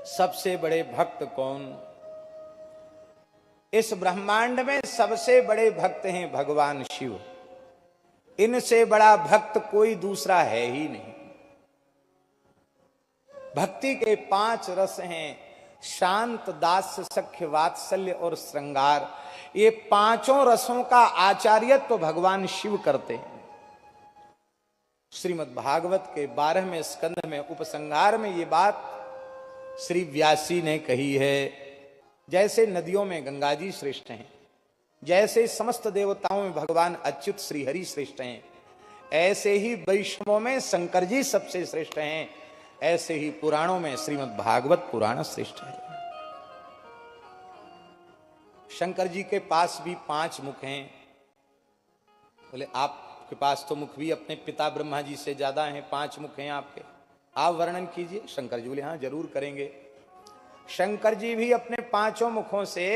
सबसे बड़े भक्त कौन? इस ब्रह्मांड में सबसे बड़े भक्त हैं भगवान शिव। इनसे बड़ा भक्त कोई दूसरा है ही नहीं। भक्ति के 5 रस हैं, शांत, दास्य, सख्य, वात्सल्य और श्रृंगार। ये 5 रसों का आचार्यत्व तो भगवान शिव करते हैं। श्रीमद् भागवत के 12वें स्कंध में उपसंहार में ये बात श्री व्यासी ने कही है। जैसे नदियों में गंगा जी श्रेष्ठ हैं, जैसे समस्त देवताओं में भगवान अच्युत श्री हरि श्रेष्ठ हैं, ऐसे ही वैष्णवों में शंकर जी सबसे श्रेष्ठ हैं, ऐसे ही पुराणों में श्रीमद् भागवत पुराण श्रेष्ठ है। शंकर जी के पास भी 5 मुख हैं। बोले आपके पास तो मुख भी अपने पिता ब्रह्मा जी से ज्यादा हैं, 5 मुख हैं आपके, आप वर्णन कीजिए। शंकर जी बोले हाँ जरूर करेंगे। शंकर जी भी अपने 5 मुखों से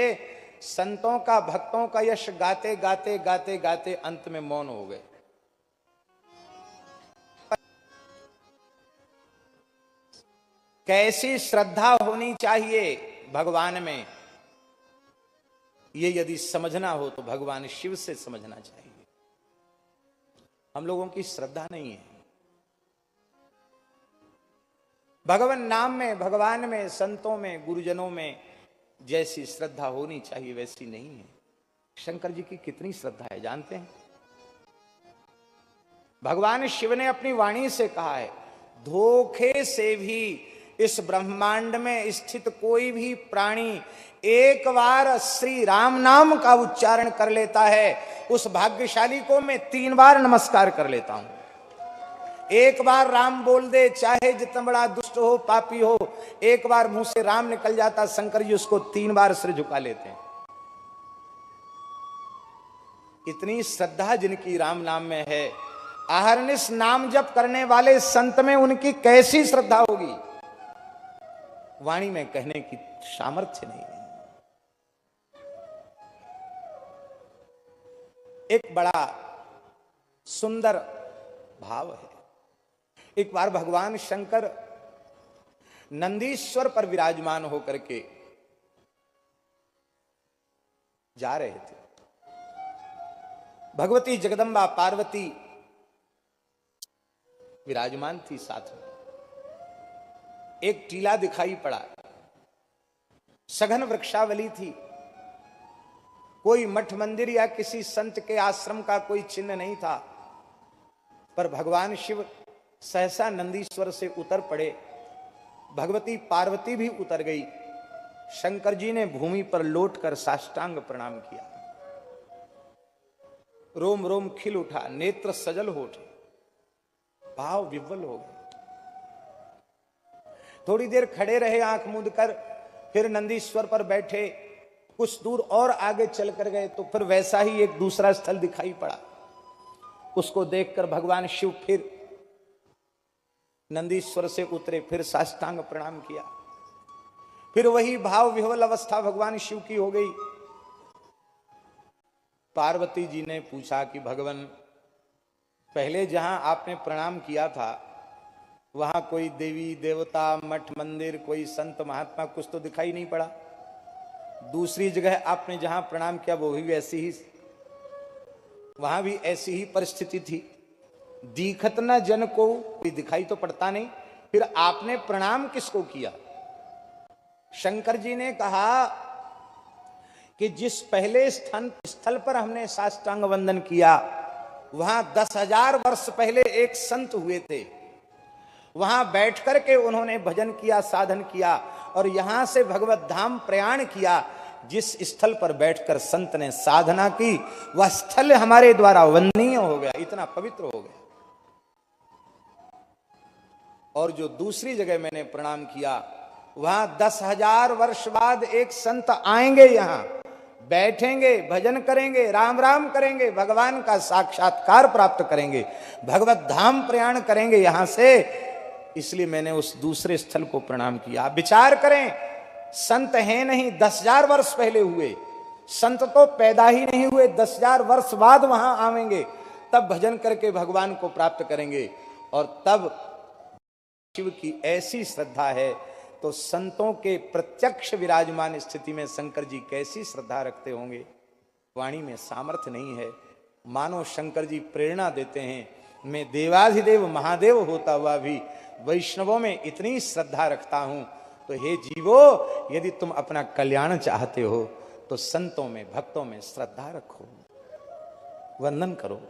संतों का, भक्तों का यश गाते गाते गाते गाते अंत में मौन हो गए। कैसी श्रद्धा होनी चाहिए भगवान में, ये यदि समझना हो तो भगवान शिव से समझना चाहिए। हम लोगों की श्रद्धा नहीं है। भगवान नाम में, भगवान में, संतों में, गुरुजनों में जैसी श्रद्धा होनी चाहिए वैसी नहीं है। शंकर जी की कितनी श्रद्धा है जानते हैं? भगवान शिव ने अपनी वाणी से कहा है, धोखे से भी इस ब्रह्मांड में स्थित कोई भी प्राणी एक बार श्री राम नाम का उच्चारण कर लेता है, उस भाग्यशाली को मैं 3 बार नमस्कार कर लेता हूं। एक बार राम बोल दे, चाहे जितना बड़ा दुष्ट हो, पापी हो, एक बार मुंह से राम निकल जाता, शंकर जी उसको 3 बार सिर झुका लेते हैं। इतनी श्रद्धा जिनकी राम नाम में है, अहरनिश नाम जप करने वाले संत में उनकी कैसी श्रद्धा होगी, वाणी में कहने की सामर्थ्य नहीं है। एक बड़ा सुंदर भाव है। एक बार भगवान शंकर नंदीश्वर पर विराजमान होकर के जा रहे थे। भगवती जगदम्बा पार्वती विराजमान थी साथ में। एक टीला दिखाई पड़ा, सघन वृक्षावली थी, कोई मठ मंदिर या किसी संत के आश्रम का कोई चिन्ह नहीं था। पर भगवान शिव सहसा नंदीश्वर से उतर पड़े, भगवती पार्वती भी उतर गई। शंकर जी ने भूमि पर लौटकर साष्टांग प्रणाम किया। रोम रोम खिल उठा, नेत्र सजल हो उठे, भाव विह्वल हो गए। थोड़ी देर खड़े रहे आंख मूंद कर, फिर नंदीश्वर पर बैठे। कुछ दूर और आगे चल कर गए तो फिर वैसा ही एक दूसरा स्थल दिखाई पड़ा। उसको देखकर भगवान शिव फिर नंदीश्वर से उतरे, फिर साष्टांग प्रणाम किया। फिर वही भाव विह्वल अवस्था भगवान शिव की हो गई। पार्वती जी ने पूछा कि भगवान, पहले जहां आपने प्रणाम किया था वहां कोई देवी देवता, मठ मंदिर, कोई संत महात्मा कुछ तो दिखाई नहीं पड़ा। दूसरी जगह आपने जहां प्रणाम किया वो भी वैसी ही, वहां भी ऐसी ही परिस्थिति थी। दीखत न जन को, कोई दिखाई तो पड़ता नहीं, फिर आपने प्रणाम किसको किया? शंकर जी ने कहा कि जिस पहले स्थल पर हमने साष्टांग वंदन किया, वहां 10,000 वर्ष पहले एक संत हुए थे। वहां बैठ करके उन्होंने भजन किया, साधन किया, और यहां से भगवत धाम प्रयाण किया। जिस स्थल पर बैठकर संत ने साधना की, वह स्थल हमारे द्वारा वंदनीय हो गया, इतना पवित्र हो गया। और जो दूसरी जगह मैंने प्रणाम किया, वहां 10,000 वर्ष बाद एक संत आएंगे, यहां बैठेंगे, भजन करेंगे, राम राम करेंगे, भगवान का साक्षात्कार प्राप्त करेंगे, भगवत धाम प्रयाण करेंगे यहां से, इसलिए मैंने उस दूसरे स्थल को प्रणाम किया। विचार करें, संत हैं नहीं, 10,000 वर्ष पहले हुए संत तो पैदा ही नहीं हुए, 10,000 वर्ष बाद वहां आवेंगे, तब भजन करके भगवान को प्राप्त करेंगे। और तब शिव की ऐसी श्रद्धा है तो संतों के प्रत्यक्ष विराजमान स्थिति में शंकर जी कैसी श्रद्धा रखते होंगे। वाणी में सामर्थ्य नहीं है, मानो शंकर जी प्रेरणा देते हैं, मैं देवाधिदेव महादेव होता हुआ भी वैष्णवों में इतनी श्रद्धा रखता हूं, तो हे जीवो, यदि तुम अपना कल्याण चाहते हो तो संतों में, भक्तों में श्रद्धा रखो, वंदन करो।